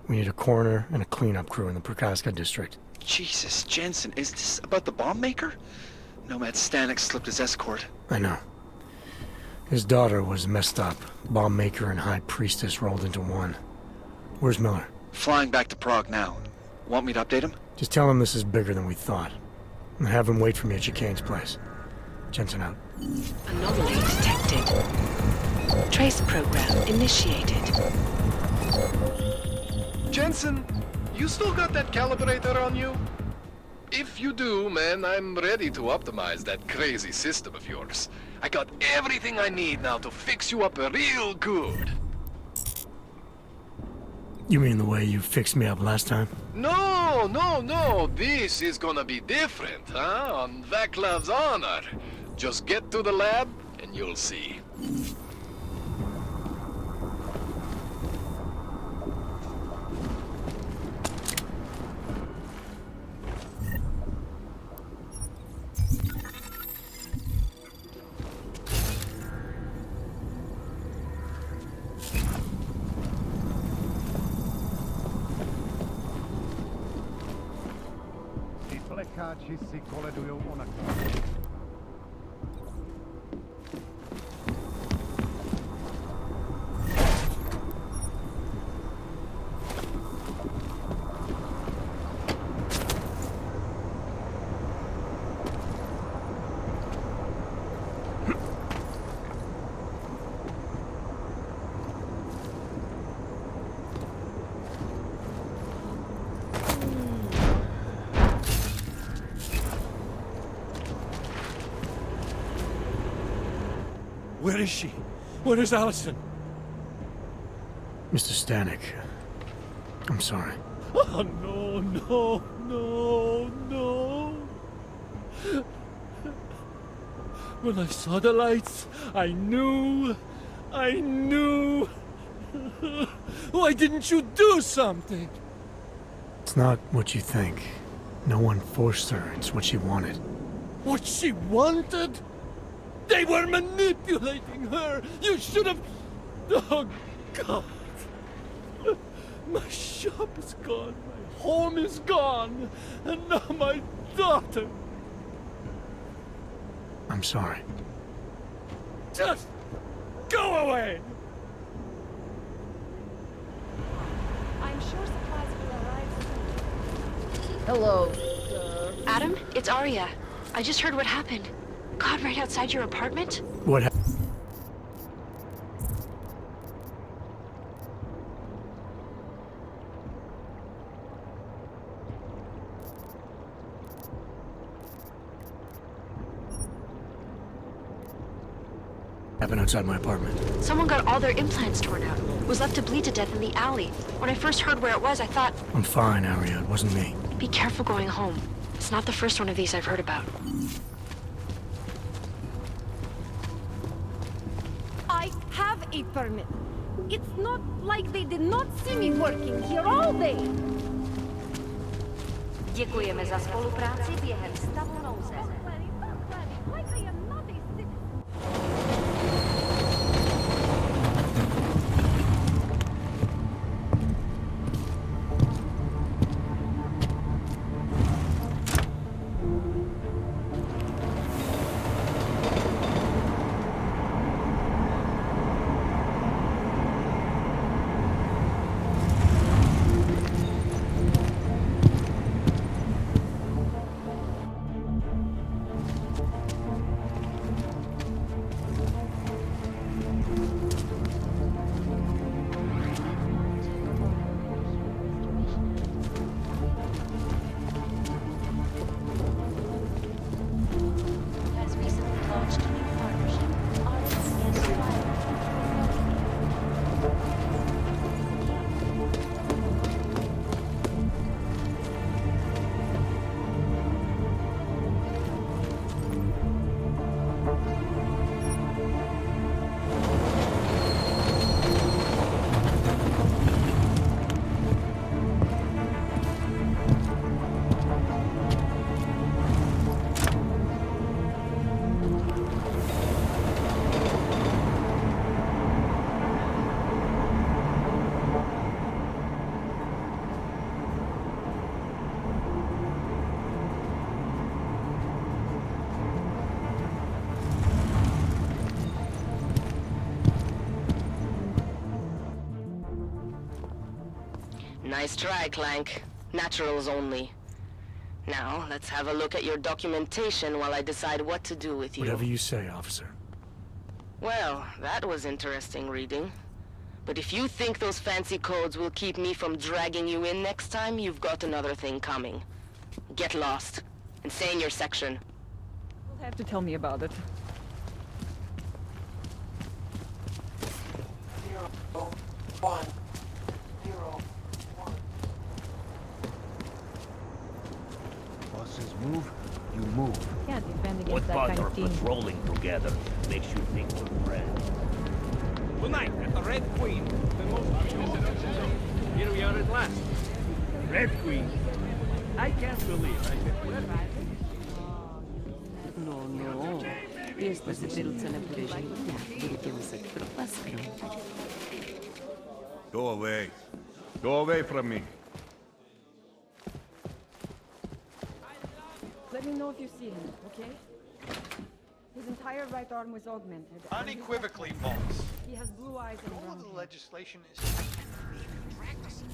We need a coroner and a cleanup crew in the Prokaska district. Jesus, Jensen, is this about the bomb maker? Nomad Stanek slipped his escort. I know. His daughter was messed up. Bomb maker and High Priestess rolled into one. Where's Miller? Flying back to Prague now. Want me to update him? Just tell him this is bigger than we thought. And have him wait for me at Chicane's place. Jensen out. Anomaly detected. Trace program initiated. Jensen, you still got that calibrator on you? If you do, man, I'm ready to optimize that crazy system of yours. I got everything I need now to fix you up real good. You mean the way you fixed me up last time? No, no, no. This is gonna be different, huh? On Vaclav's honor. Just get to the lab, and you'll see. Plekáči si koledujou o naklad. Where is she? Where is Allison? Mr. Stanek, I'm sorry. Oh, no, no, no, no. When I saw the lights, I knew. Why didn't you do something? It's not what you think. No one forced her. It's what she wanted. What she wanted? They were manipulating her! You should have... Oh, God. My shop is gone, my home is gone, and now my daughter. I'm sorry. Just go away! I'm sure supplies will arrive soon. Hello. Adam, it's Arya. I just heard what happened. God, right outside your apartment? What happened? Happened outside my apartment. Someone got all their implants torn out. Was left to bleed to death in the alley. When I first heard where it was, I thought... I'm fine, Arya. It wasn't me. Be careful going home. It's not the first one of these I've heard about. I have a permit. It's not like they did not see me working here all day. Děkujeme za spolupráci během stavu nouze. Like I am not a citizen. Nice try, Clank. Naturals only. Now, let's have a look at your documentation while I decide what to do with you. Whatever you say, officer. Well, that was interesting reading. But if you think those fancy codes will keep me from dragging you in next time, you've got another thing coming. Get lost. And stay in your section. You'll have to tell me about it. Bosses move, you move. Can't defend against What that part kind are of team. patrolling together makes you think we're friends? Tonight at the Red Queen, the most... Here we are at last. Red Queen. I can't believe I said... No. Este соберутся на бережных днях, вылетим из этого паскру. Go away. Go away from me. Let me know if you see him, okay? His entire right arm was augmented. Unequivocally false. He has blue eyes and All brown of the hair. legislation is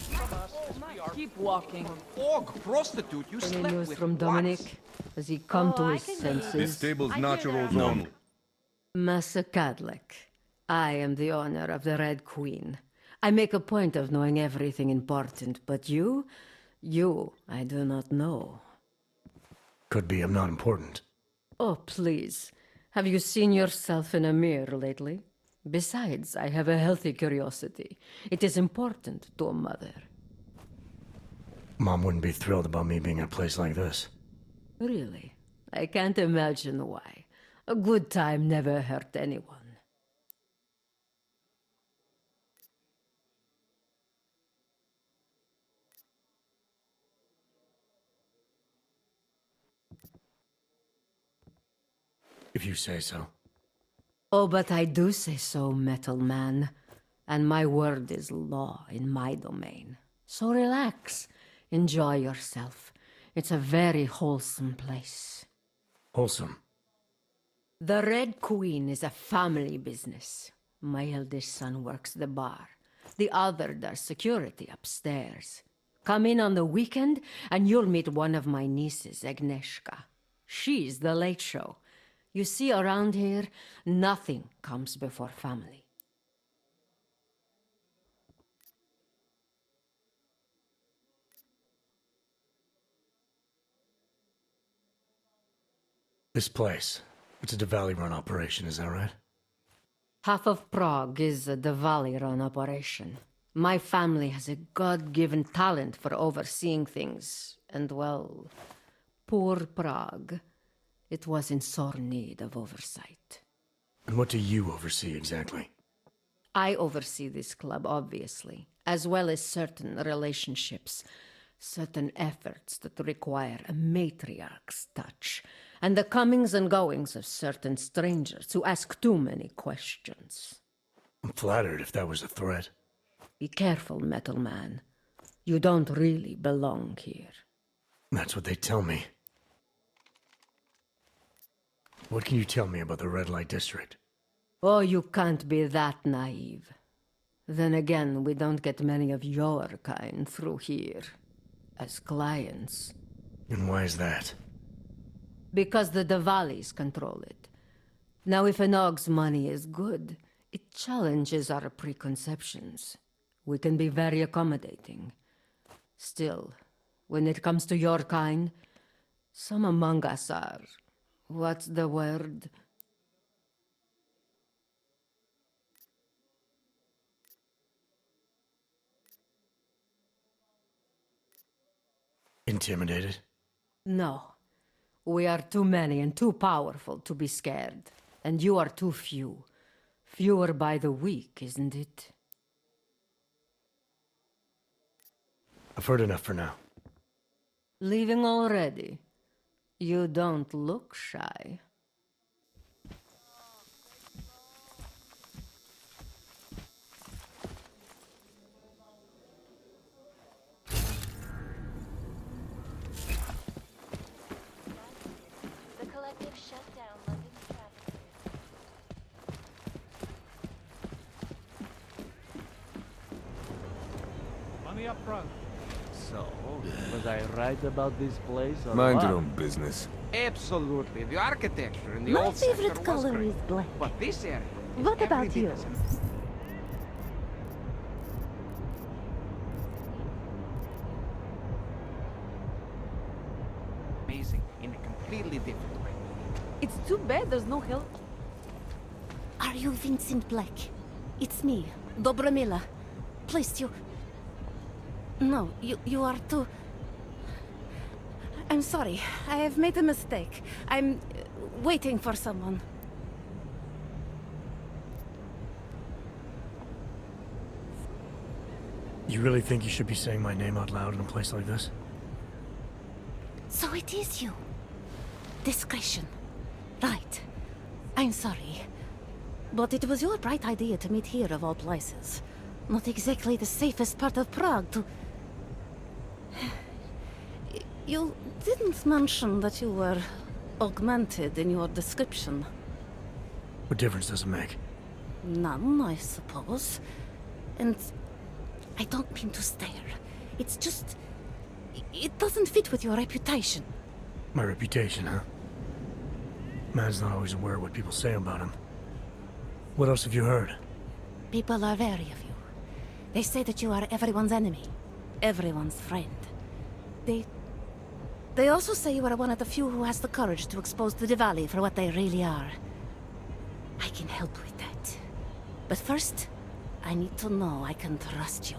from us as we are. Keep walking. Org prostitute, you Any slept news with from what? Dominic? Has he come to I his can do senses? This table's naturals only. Massa Cadlick, I am the owner of the Red Queen. I make a point of knowing everything important, but you, I do not know. Could be I'm not important. Oh, please. Have you seen yourself in a mirror lately? Besides, I have a healthy curiosity. It is important to a mother. Mom wouldn't be thrilled about me being in a place like this. Really? I can't imagine why. A good time never hurt anyone. If you say so. Oh, but I do say so, Metal Man. And my word is law in my domain. So relax. Enjoy yourself. It's a very wholesome place. Wholesome. The Red Queen is a family business. My eldest son works the bar. The other does security upstairs. Come in on the weekend, and you'll meet one of my nieces, Agnieszka. She's the late show. You see, around here, nothing comes before family. This place, it's a Diwali-run operation, is that right? Half of Prague is a Diwali-run operation. My family has a God-given talent for overseeing things, and well, poor Prague. It was in sore need of oversight. And what do you oversee exactly? I oversee this club, obviously, as well as certain relationships, certain efforts that require a matriarch's touch, and the comings and goings of certain strangers who ask too many questions. I'm flattered if that was a threat. Be careful, Metal Man. You don't really belong here. That's what they tell me. What can you tell me about the Red Light District? Oh, you can't be that naive. Then again, we don't get many of your kind through here, as clients. And why is that? Because the Diwalis control it. Now, if an Og's money is good, it challenges our preconceptions. We can be very accommodating. Still, when it comes to your kind, some among us are... what's the word? Intimidated? No. We are too many and too powerful to be scared. And you are too few. Fewer by the week, isn't it? I've heard enough for now. Leaving already? You don't look shy. The collective shut down London's traffic. Money up front. So, was I right about this place or Mind what? your own business. Absolutely. The architecture in the My old sector favorite was color great. is black. But this area... is What every about bit you? as amazing in a completely different way. It's too bad there's no help. Are you Vincent Black? It's me, Dobramila. Please, you... No, you are too... I'm sorry. I have made a mistake. I'm waiting for someone. You really think you should be saying my name out loud in a place like this? So it is you. Discretion. Right. I'm sorry. But it was your bright idea to meet here of all places. Not exactly the safest part of Prague to... You didn't mention that you were augmented in your description. What difference does it make? None, I suppose. And I don't mean to stare. It's just... It doesn't fit with your reputation. My reputation, huh? Man's not always aware of what people say about him. What else have you heard? People are wary of you. They say that you are everyone's enemy. Everyone's friend. They also say you are one of the few who has the courage to expose the Diwali for what they really are. I can help with that. But first, I need to know I can trust you.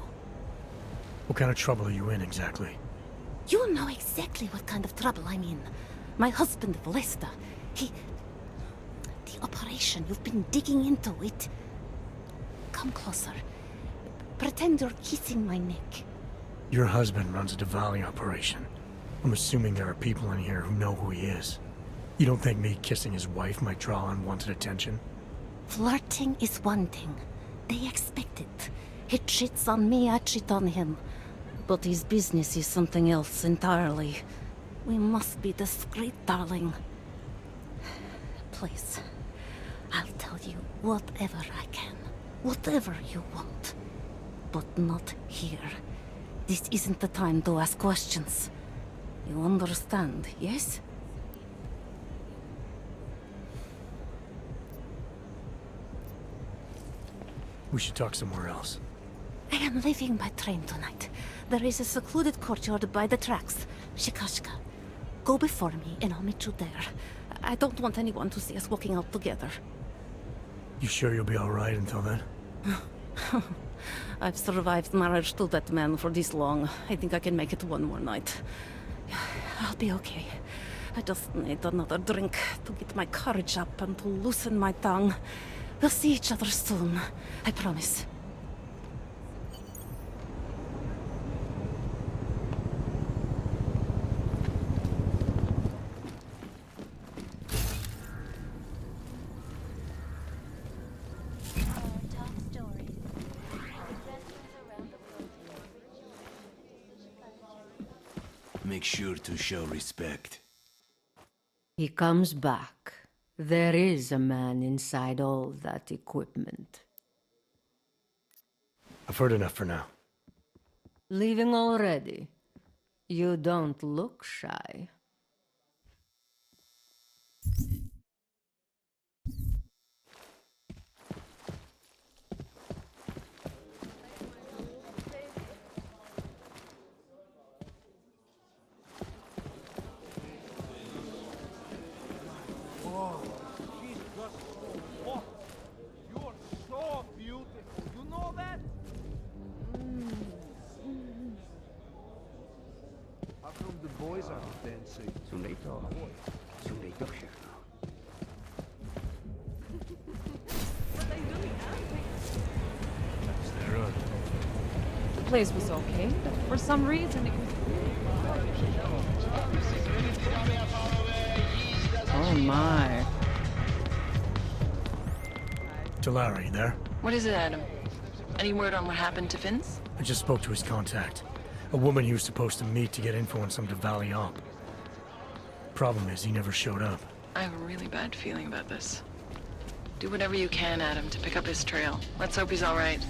What kind of trouble are you in, exactly? You know exactly what kind of trouble I'm in. My husband, Lester, the operation you've been digging into it... Come closer. Pretend you're kissing my neck. Your husband runs a Diwali operation. I'm assuming there are people in here who know who he is. You don't think me kissing his wife might draw unwanted attention? Flirting is one thing. They expect it. He cheats on me, I cheat on him. But his business is something else entirely. We must be discreet, darling. Please, I'll tell you whatever I can. Whatever you want. But not here. This isn't the time to ask questions. You understand, yes? We should talk somewhere else. I am leaving by train tonight. There is a secluded courtyard by the tracks. Shikashka. Go before me and I'll meet you there. I don't want anyone to see us walking out together. You sure you'll be alright until then? I've survived marriage to that man for this long. I think I can make it one more night. I'll be okay. I just need another drink to get my courage up and to loosen my tongue. We'll see each other soon. I promise. Make sure to show respect. He comes back. There is a man inside all that equipment. I've heard enough for now. Leaving already? You don't look shy. Boys are dancing. The place was okay, but for some reason it was... Oh my. Larry, there? What is it, Adam? Any word on what happened to Vince? I just spoke to his contact. A woman he was supposed to meet to get info on some Diwali op. Problem is, he never showed up. I have a really bad feeling about this. Do whatever you can, Adam, to pick up his trail. Let's hope he's all right.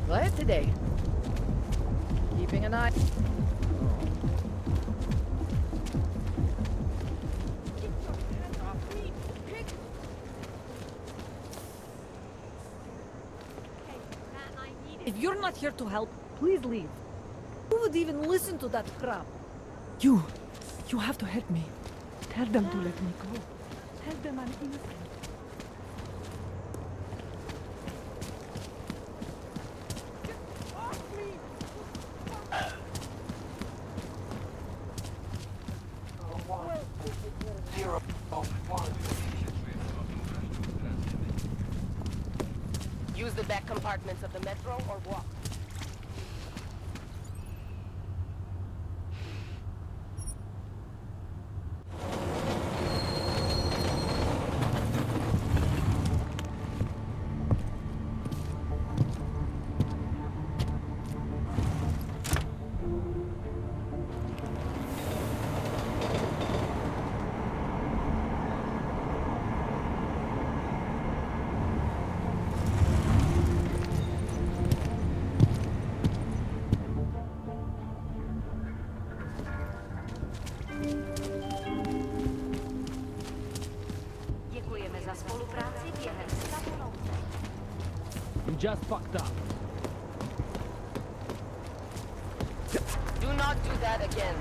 Quiet today. Keeping an eye. If you're not here to help, please leave. Who would even listen to that crap? You have to help me. Tell them to let me go. Tell them I'm innocent. Use the back compartments of the metro or walk. Děkujeme za spolupráci během stavu nouze. You just fucked up. Do not do that again.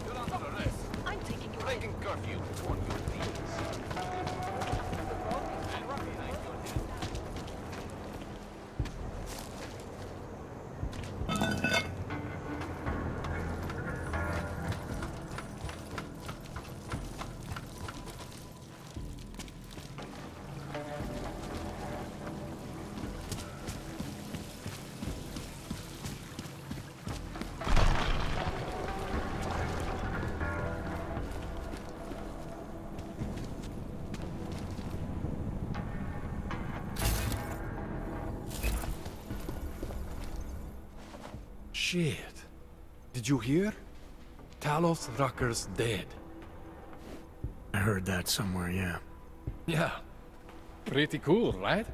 You're under arrest. I'm taking you Breaking curfew on your knees. Shit. Did you hear? Talos Rucker's dead. I heard that somewhere, yeah. Yeah. Pretty cool, right?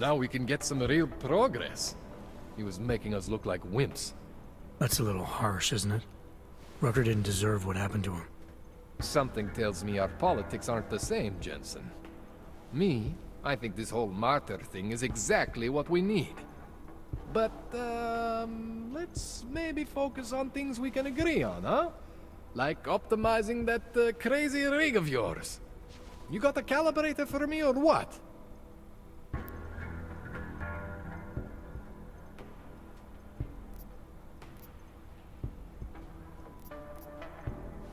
Now we can get some real progress. He was making us look like wimps. That's a little harsh, isn't it? Rucker didn't deserve what happened to him. Something tells me our politics aren't the same, Jensen. Me, I think this whole martyr thing is exactly what we need. But, let's maybe focus on things we can agree on, huh? Like optimizing that crazy rig of yours. You got a calibrator for me or what?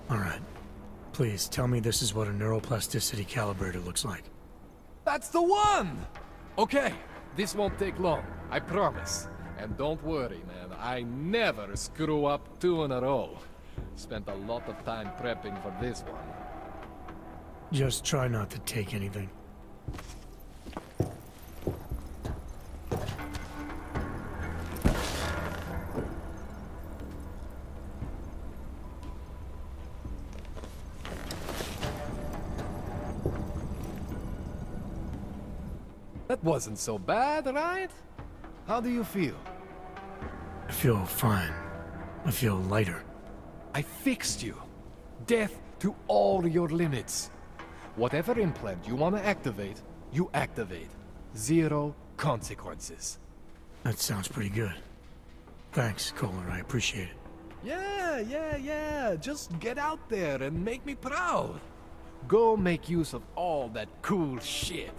All right. Please, tell me this is what a neuroplasticity calibrator looks like. That's the one! Okay, this won't take long, I promise. And don't worry, man, I never screw up 2 in a row. Spent a lot of time prepping for this one. Just try not to take anything. That wasn't so bad, right? How do you feel? I feel fine. I feel lighter. I fixed you. Death to all your limits. Whatever implant you want to activate, you activate. 0 consequences. That sounds pretty good. Thanks, Kohler. I appreciate it. Yeah. Just get out there and make me proud. Go make use of all that cool shit.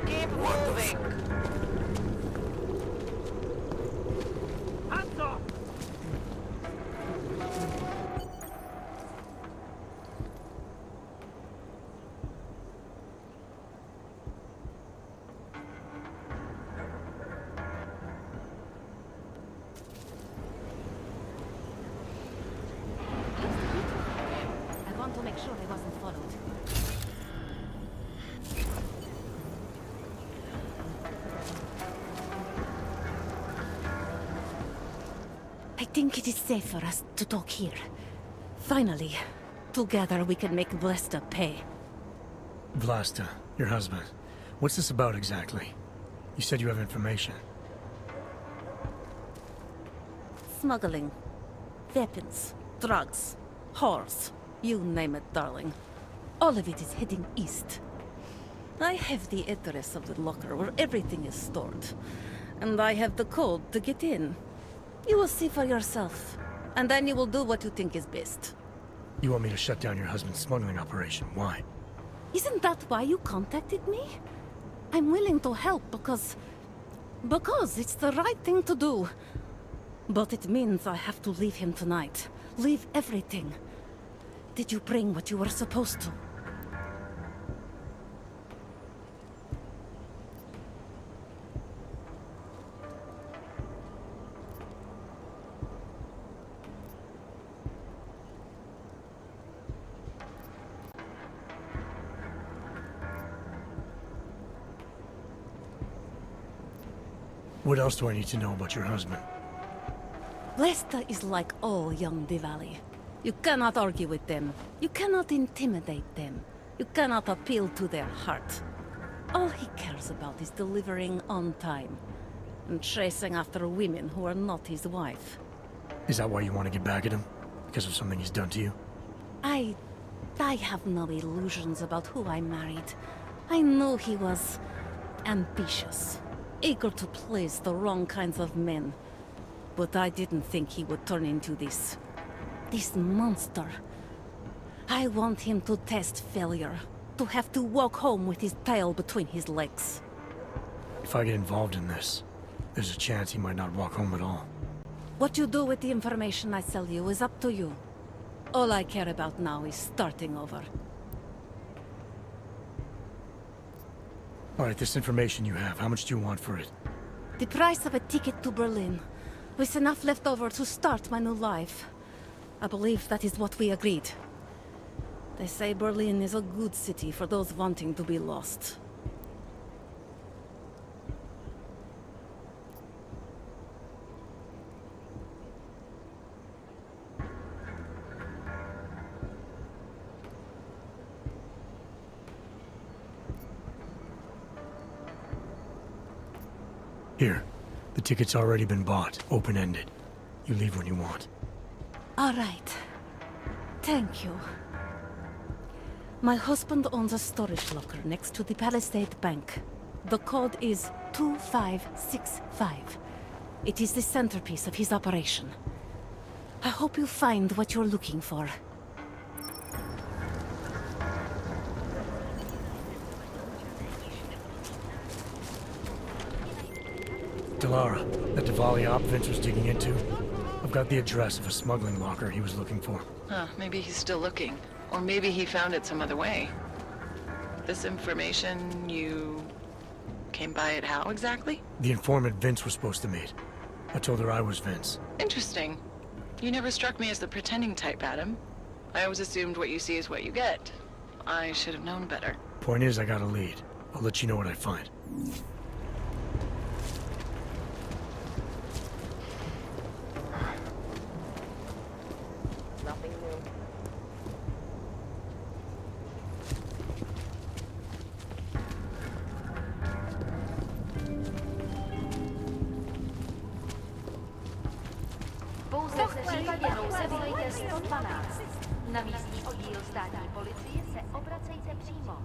Keep moving. make sure I wasn't followed. I think it is safe for us to talk here. Finally, together we can make Vlasta pay. Vlasta, your husband. What's this about exactly? You said you have information. Smuggling. Weapons. Drugs. Whores. You name it, darling. All of it is heading east. I have the address of the locker where everything is stored. And I have the code to get in. You will see for yourself. And then you will do what you think is best. You want me to shut down your husband's smuggling operation? Why? Isn't that why you contacted me? I'm willing to help because it's the right thing to do. But it means I have to leave him tonight. Leave everything. Did you bring what you were supposed to? What else do I need to know about your husband? Lesta is like all young Diwali. You cannot argue with them. You cannot intimidate them. You cannot appeal to their heart. All he cares about is delivering on time. And chasing after women who are not his wife. Is that why you want to get back at him? Because of something he's done to you? I have no illusions about who I married. I knew he was ambitious. Eager to please the wrong kinds of men. But I didn't think he would turn into this monster. I want him to test failure. To have to walk home with his tail between his legs. If I get involved in this, there's a chance he might not walk home at all. What you do with the information I sell you is up to you. All I care about now is starting over. Alright, this information you have, how much do you want for it? The price of a ticket to Berlin, with enough left over to start my new life. I believe that is what we agreed. They say Berlin is a good city for those wanting to be lost. Here, the ticket's already been bought, open-ended. You leave when you want. All right. Thank you. My husband owns a storage locker next to the Palisade Bank. The code is 2565. It is the centerpiece of his operation. I hope you find what you're looking for. Delara, that Diwali op Vince was digging into. I've got the address of a smuggling locker he was looking for. Huh, maybe he's still looking. Or maybe he found it some other way. This information, you came by it how exactly? The informant Vince was supposed to meet. I told her I was Vince. Interesting. You never struck me as the pretending type, Adam. I always assumed what you see is what you get. I should have known better. Point is, I got a lead. I'll let you know what I find. Nothing new. Pouze v případě nouze volejte 112. Na místní oddíl státní policie se obracejte přímo.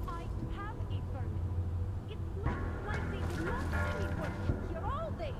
I have a permit. It's not like they did not see me working here all day.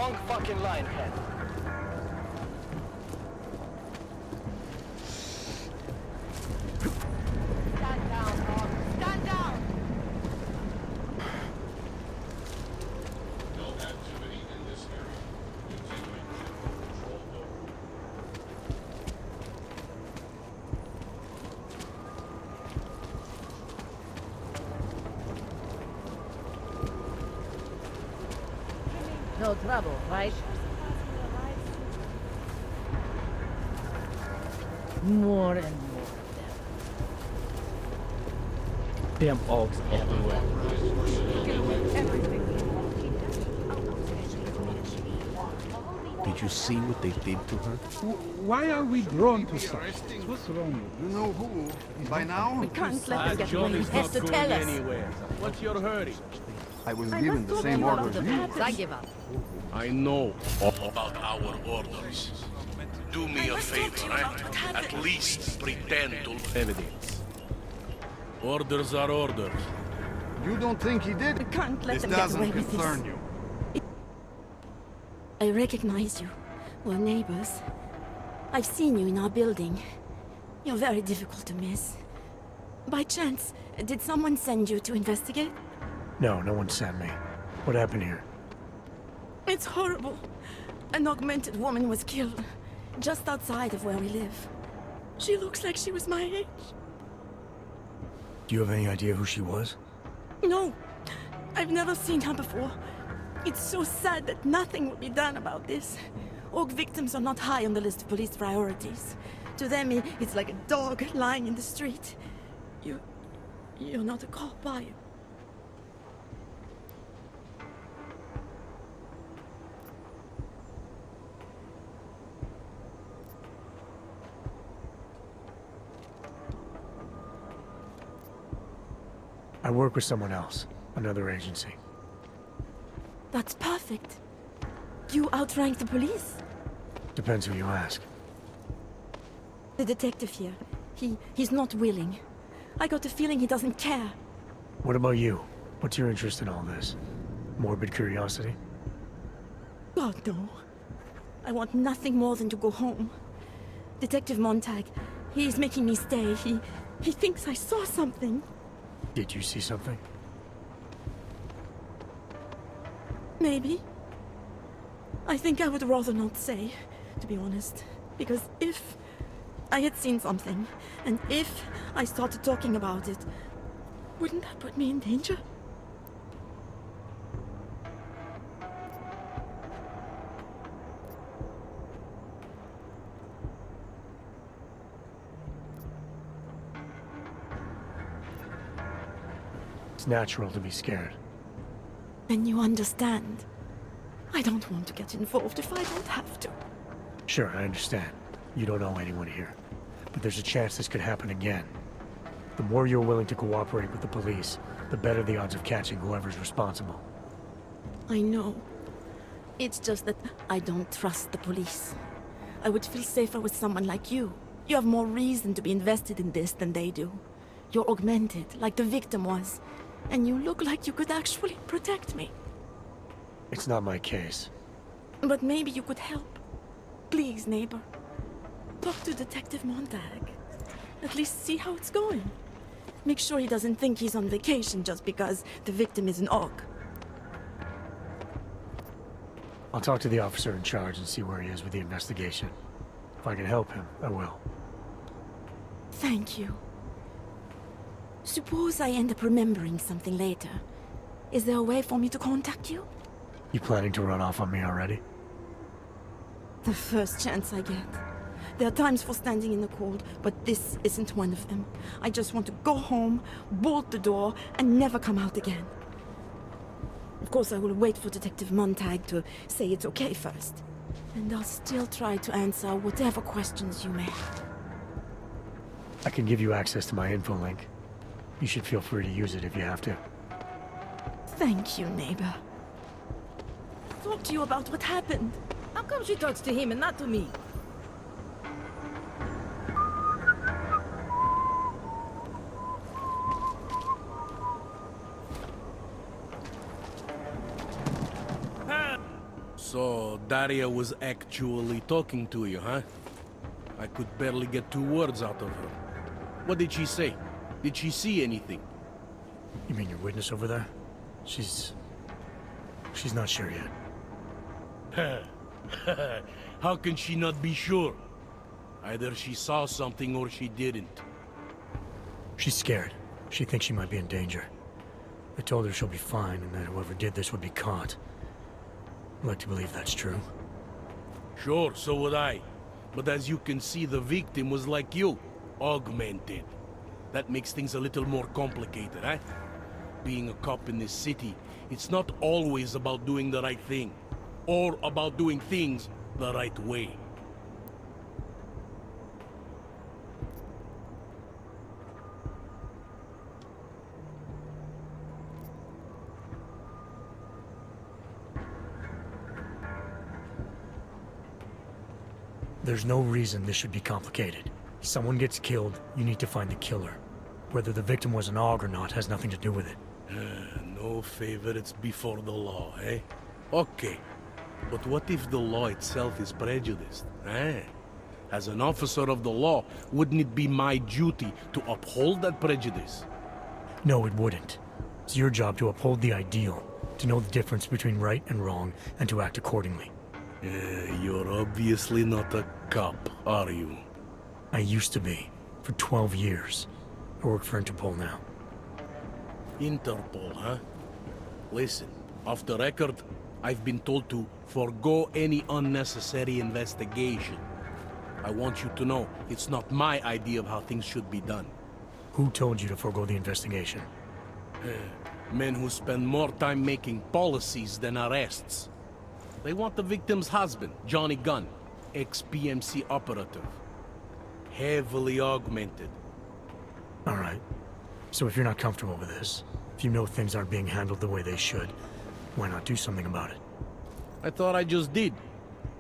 Wrong fucking line, Ken. Stand down, dog. Stand down! No activity in this area. Continuing general control over. No trouble, right? More and more of them. Damn Augs everywhere. Did you see what they did to her? Why are we drawn to such things? What's wrong? You know who? By now? We can't let him get away. John He is has not to going tell us. anywhere. What's your hurry? I was I given must the talk same to you order about as the you. papers. I give up. I know. About our orders. Do me a favor, eh? At least pretend to... Evidence. Orders are orders. You don't think he did? We can't let This them get away doesn't with this. concern you. I recognize you. We're neighbors. I've seen you in our building. You're very difficult to miss. By chance, did someone send you to investigate? No, no one sent me. What happened here? It's horrible. An augmented woman was killed, just outside of where we live. She looks like she was my age. Do you have any idea who she was? No, I've never seen her before. It's so sad that nothing will be done about this. Orc victims are not high on the list of police priorities. To them, it's like a dog lying in the street. You're not a cop, are you? I work with someone else, another agency. That's perfect. You outrank the police? Depends who you ask. The detective here, he's not willing. I got the feeling he doesn't care. What about you? What's your interest in all this? Morbid curiosity? God, no. I want nothing more than to go home. Detective Montag, he's making me stay. He thinks I saw something. Did you see something? Maybe. I think I would rather not say, to be honest. Because if I had seen something, and if I started talking about it, wouldn't that put me in danger? It's natural to be scared. Then you understand. I don't want to get involved if I don't have to. Sure, I understand. You don't know anyone here. But there's a chance this could happen again. The more you're willing to cooperate with the police, the better the odds of catching whoever's responsible. I know. It's just that I don't trust the police. I would feel safer with someone like you. You have more reason to be invested in this than they do. You're augmented, like the victim was. And you look like you could actually protect me. It's not my case. But maybe you could help. Please, neighbor. Talk to Detective Montag. At least see how it's going. Make sure he doesn't think he's on vacation just because the victim is an orc. I'll talk to the officer in charge and see where he is with the investigation. If I can help him, I will. Thank you. Suppose I end up remembering something later. Is there a way for me to contact you? You planning to run off on me already? The first chance I get. There are times for standing in the cold, but this isn't one of them. I just want to go home, bolt the door, and never come out again. Of course, I will wait for Detective Montag to say it's okay first. And I'll still try to answer whatever questions you may have. I can give you access to my info link. You should feel free to use it if you have to. Thank you, neighbor. Talk to you about what happened. How come she talks to him and not to me? So, Daria was actually talking to you, huh? I could barely get 2 words out of her. What did she say? Did she see anything? You mean your witness over there? She's not sure yet. How can she not be sure? Either she saw something or she didn't. She's scared. She thinks she might be in danger. I told her she'll be fine and that whoever did this would be caught. I'd like to believe that's true. Sure, so would I. But as you can see, the victim was like you, augmented. That makes things a little more complicated, eh? Being a cop in this city, it's not always about doing the right thing, or about doing things the right way. There's no reason this should be complicated. Someone gets killed, you need to find the killer. Whether the victim was an AUG or not has nothing to do with it. No favorites before the law, eh? Okay, but what if the law itself is prejudiced, eh? As an officer of the law, wouldn't it be my duty to uphold that prejudice? No, it wouldn't. It's your job to uphold the ideal, to know the difference between right and wrong, and to act accordingly. You're obviously not a cop, are you? I used to be, for 12 years. I work for Interpol now. Interpol, huh? Listen, off the record, I've been told to forgo any unnecessary investigation. I want you to know, it's not my idea of how things should be done. Who told you to forgo the investigation? Men who spend more time making policies than arrests. They want the victim's husband, Johnny Gunn, ex-PMC operative. Heavily augmented. All right. So if you're not comfortable with this, if you know things aren't being handled the way they should, why not do something about it? I thought I just did.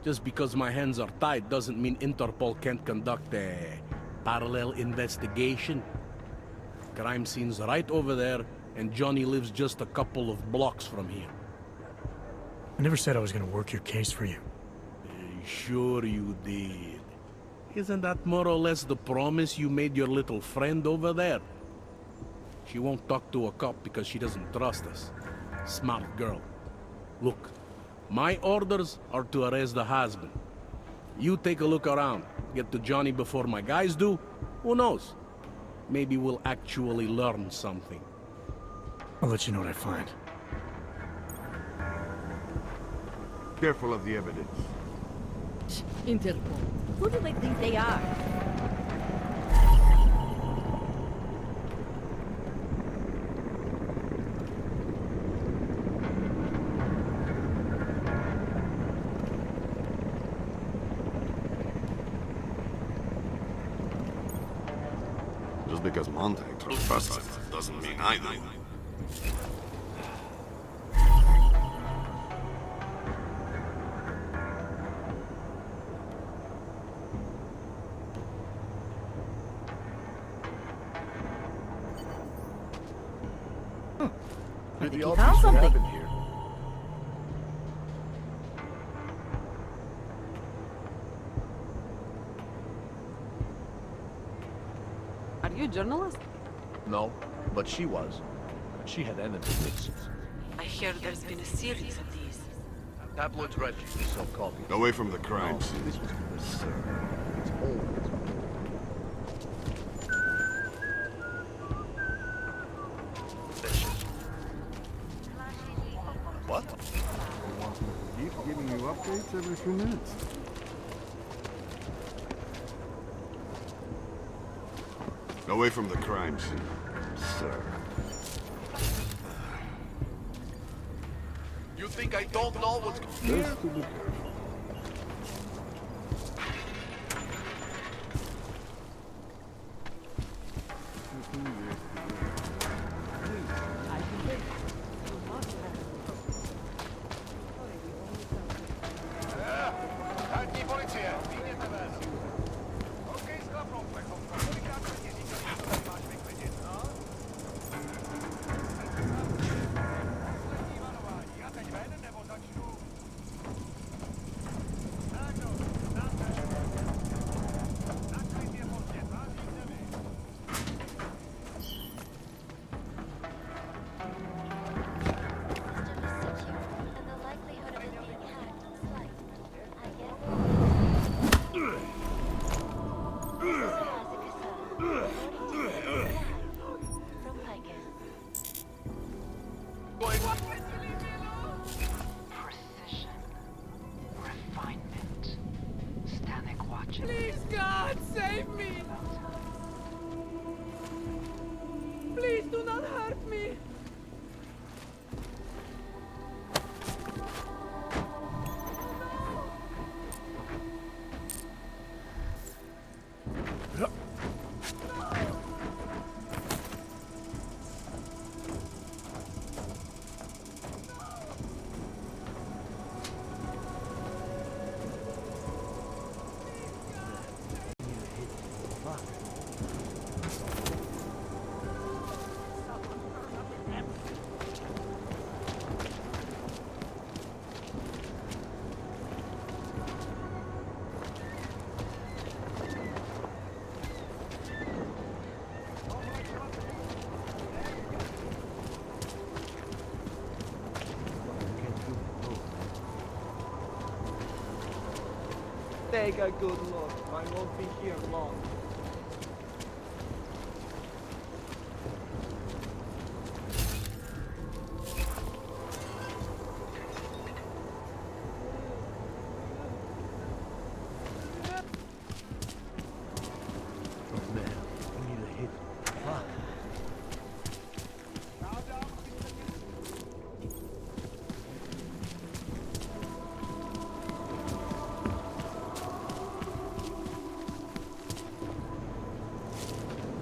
Just because my hands are tied doesn't mean Interpol can't conduct a parallel investigation. Crime scene's right over there, and Johnny lives just a couple of blocks from here. I never said I was gonna work your case for you. Sure you did. Isn't that more or less the promise you made your little friend over there? She won't talk to a cop because she doesn't trust us. Smart girl. Look, my orders are to arrest the husband. You take a look around. Get to Johnny before my guys do. Who knows? Maybe we'll actually learn something. I'll let you know what I find. Careful of the evidence. Interpol. Who do they think they are? Just because Montag trespasses doesn't mean I do. He found something. Here. Are you a journalist? No, but she was. She had enemies. I hear there's been a series of these. Tabloids register to sell copies. Away from the crime scene. This was absurd. It's old. What? Keep giving you updates every few minutes. Away from the crime scene, sir. You think I don't know what's going on? Just to be careful. watch. Please, God, save me! Please do not hurt me! Take a good look. I won't be here long.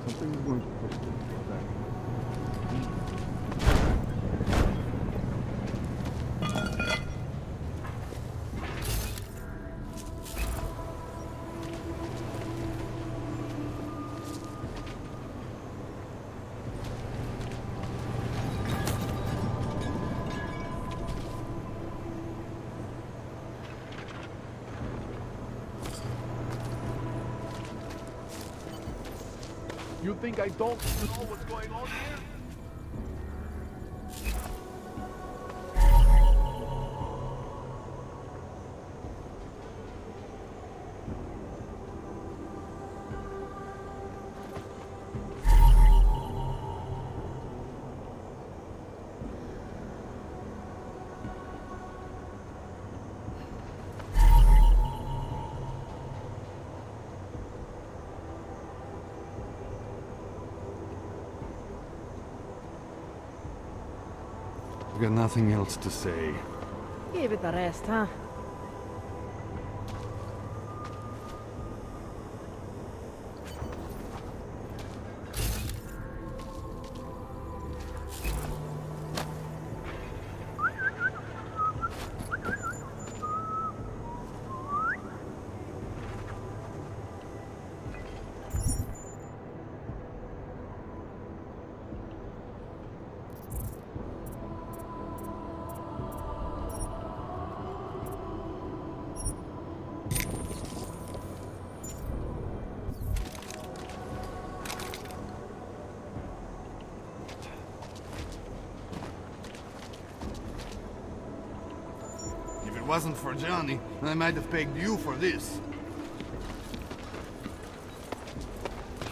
Something's going to push this back. You think I don't know what's going on here? I've got nothing else to say. Give it a rest, huh? If it wasn't for Johnny, I might have pegged you for this.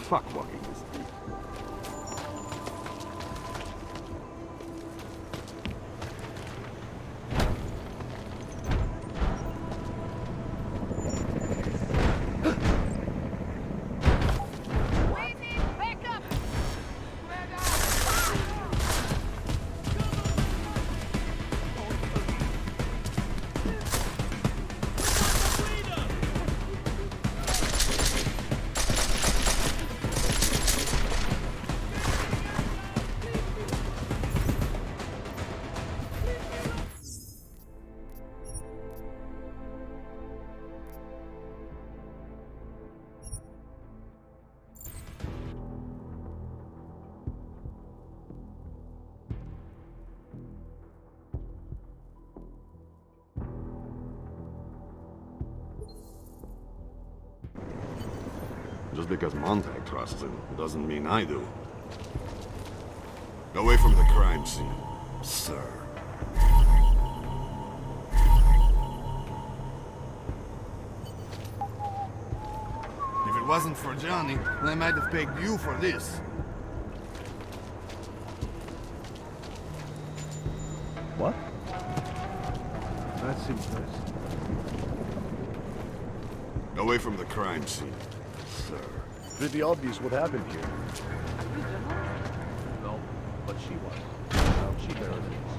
Fuck walking this thing. Just because Montag trusts him doesn't mean I do. Away from the crime scene, sir. If it wasn't for Johnny, I might have pegged you for this. What? That's impressive. away from the crime scene, sir. Pretty obvious what happened here. No, but she was. Well, she barely is.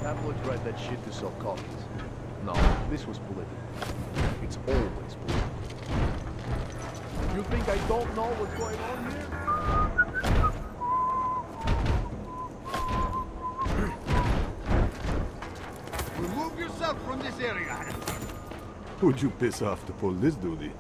Tabloids write that shit to sell copies. No, this was political. It's always political. You think I don't know what's going on here? Remove yourself from this area. Who'd you piss off to pull this duty?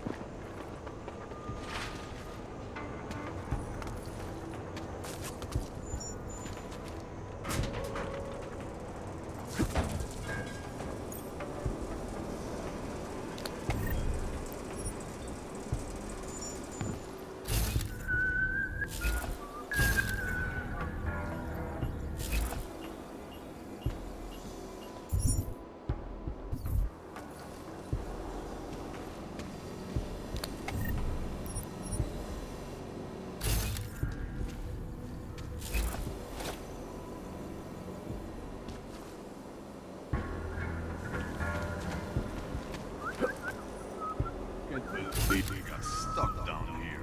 We got stuck down here.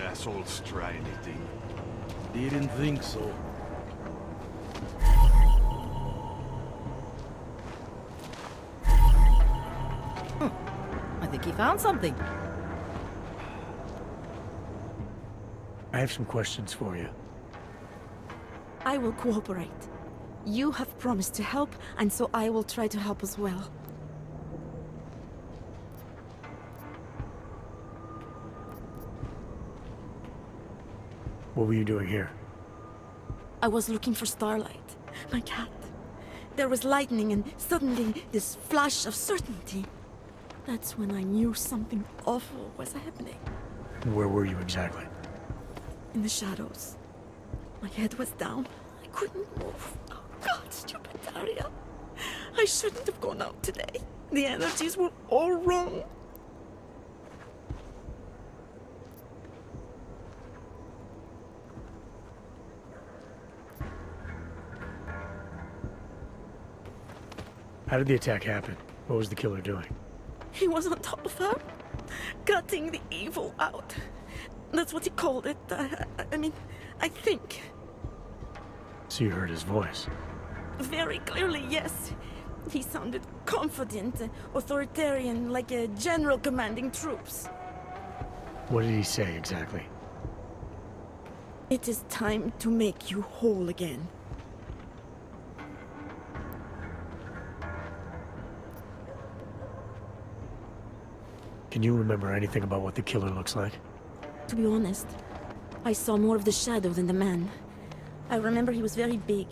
Assholes try anything. Didn't think so. I think he found something. I have some questions for you. I will cooperate. You have promised to help, and so I will try to help as well. What were you doing here? I was looking for Starlight, my cat. There was lightning and suddenly this flash of certainty. That's when I knew something awful was happening. Where were you exactly? In the shadows. My head was down. I couldn't move. Oh God, stupid Daria. I shouldn't have gone out today. The energies were all wrong. How did the attack happen? What was the killer doing? He was on top of her, cutting the evil out. That's what he called it. I mean, I think. So you heard his voice? Very clearly, yes. He sounded confident, authoritarian, like a general commanding troops. What did he say exactly? It is time to make you whole again. Can you remember anything about what the killer looks like? To be honest, I saw more of the shadow than the man. I remember he was very big.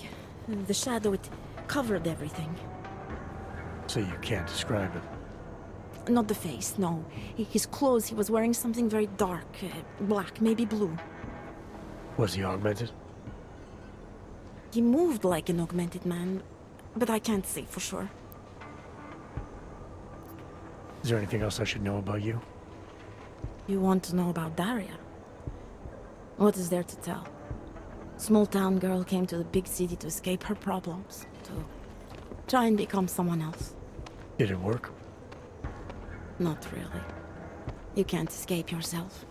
The shadow, it covered everything. So you can't describe it? Not the face, no. His clothes, he was wearing something very dark, black, maybe blue. Was he augmented? He moved like an augmented man, but I can't say for sure. Is there anything else I should know about you? You want to know about Daria? What is there to tell? Small town girl came to the big city to escape her problems, to try and become someone else. Did it work? Not really. You can't escape yourself.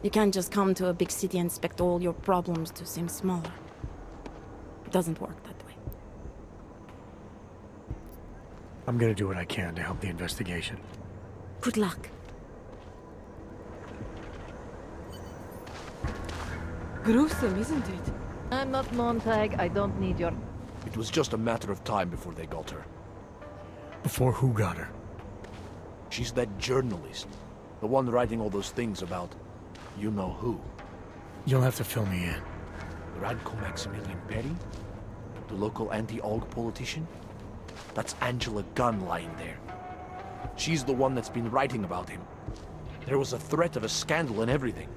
You can't just come to a big city and expect all your problems to seem smaller. It doesn't work that way. I'm gonna do what I can to help the investigation. Good luck. Gruesome, isn't it? I'm not Montag. I don't need your... It was just a matter of time before they got her. Before who got her? She's that journalist. The one writing all those things about you know who. You'll have to fill me in. Radko Maximilian Perry? The local anti-Aug politician? That's Angela Gunn lying there. She's the one that's been writing about him. There was a threat of a scandal and everything.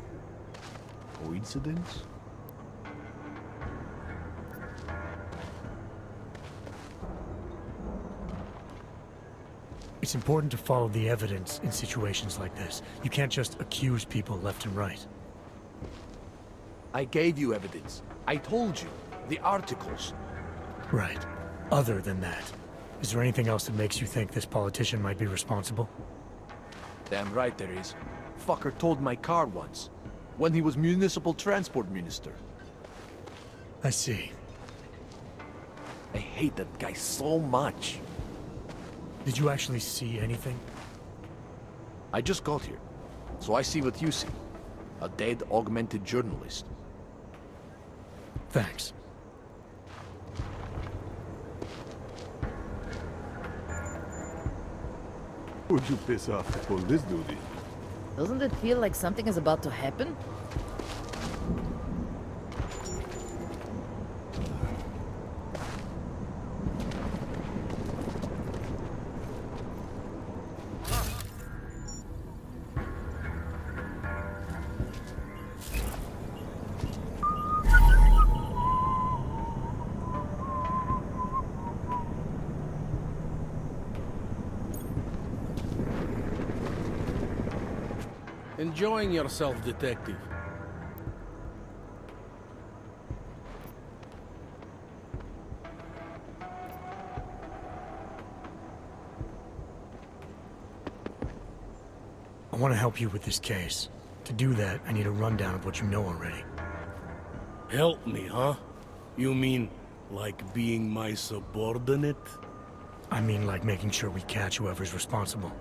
Coincidence? It's important to follow the evidence in situations like this. You can't just accuse people left and right. I gave you evidence. I told you. The articles. Right. Other than that, is there anything else that makes you think this politician might be responsible? Damn right there is. Fucker told my car once. When he was municipal transport minister. I see. I hate that guy so much. Did you actually see anything? I just got here, so I see what you see. A dead, augmented journalist. Thanks. Would you piss off to pull this duty? Doesn't it feel like something is about to happen? Enjoying yourself, detective. I want to help you with this case. To do that, I need a rundown of what you know already. Help me, huh? You mean, like being my subordinate? I mean like making sure we catch whoever's responsible.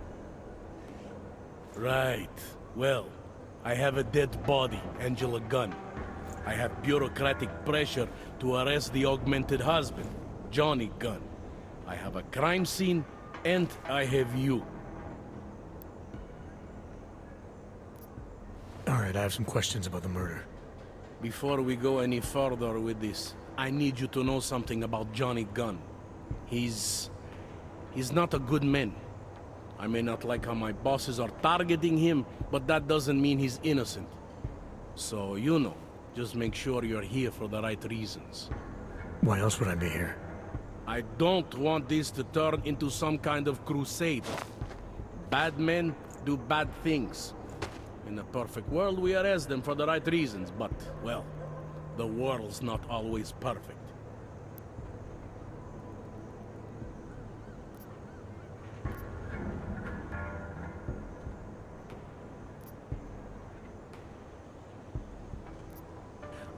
Right. Well, I have a dead body, Angela Gunn. I have bureaucratic pressure to arrest the augmented husband, Johnny Gunn. I have a crime scene, and I have you. Alright, I have some questions about the murder. Before we go any further with this, I need you to know something about Johnny Gunn. He's not a good man. I may not like how my bosses are targeting him, but that doesn't mean he's innocent. So, you know, just make sure you're here for the right reasons. Why else would I be here? I don't want this to turn into some kind of crusade. Bad men do bad things. In a perfect world, we arrest them for the right reasons, but, well, the world's not always perfect.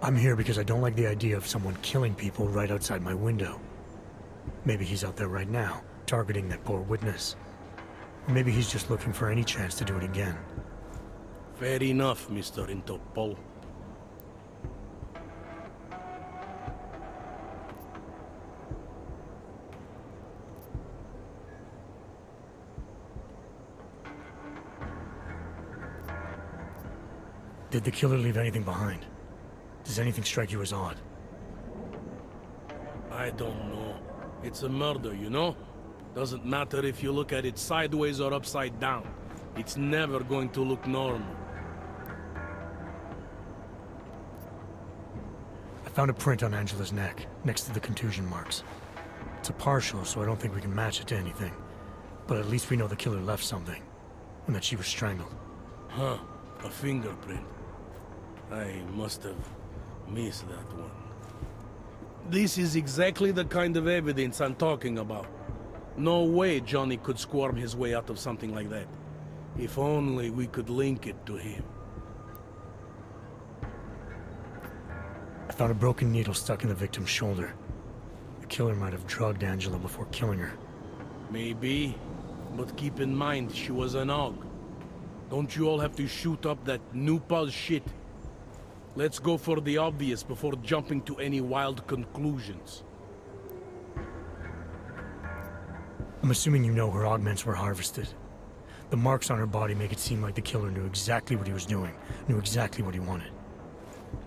I'm here because I don't like the idea of someone killing people right outside my window. Maybe he's out there right now, targeting that poor witness. Or maybe he's just looking for any chance to do it again. Fair enough, Mr. Interpol. Did the killer leave anything behind? Does anything strike you as odd? I don't know. It's a murder, you know? Doesn't matter if you look at it sideways or upside down. It's never going to look normal. I found a print on Angela's neck, next to the contusion marks. It's a partial, so I don't think we can match it to anything. But at least we know the killer left something, and that she was strangled. Huh, a fingerprint. I must have missed that one. This is exactly the kind of evidence I'm talking about. No way Johnny could squirm his way out of something like that. If only we could link it to him. I found a broken needle stuck in the victim's shoulder. The killer might have drugged Angela before killing her. Maybe, but keep in mind she was an AUG. Don't you all have to shoot up that new pulse shit? Let's go for the obvious before jumping to any wild conclusions. I'm assuming you know her augments were harvested. The marks on her body make it seem like the killer knew exactly what he was doing, knew exactly what he wanted.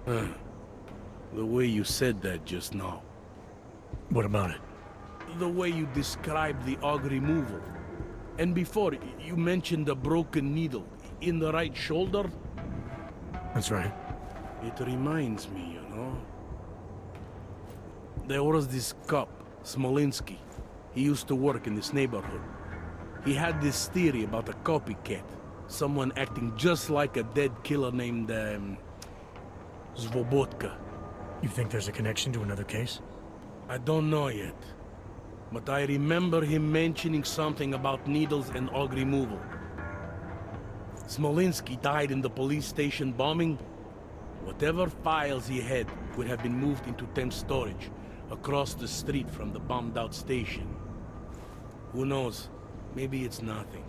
The way you said that just now. What about it? the way you described the AUG removal. And before, you mentioned a broken needle in the right shoulder? That's right. It reminds me, you know. There was this cop, Smolinski. He used to work in this neighborhood. He had this theory about a copycat. Someone acting just like a dead killer named, Svobotka. You think there's a connection to another case? I don't know yet. But I remember him mentioning something about needles and AUG removal. Smolinski died in the police station bombing. Whatever files he had would have been moved into temp storage across the street from the bombed-out station. Who knows? Maybe it's nothing.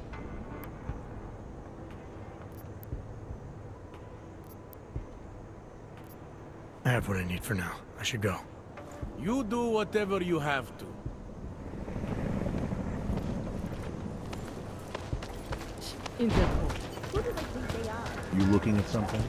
I have what I need for now. I should go. You do whatever you have to. Interpol. Who do they think they are? You looking at something?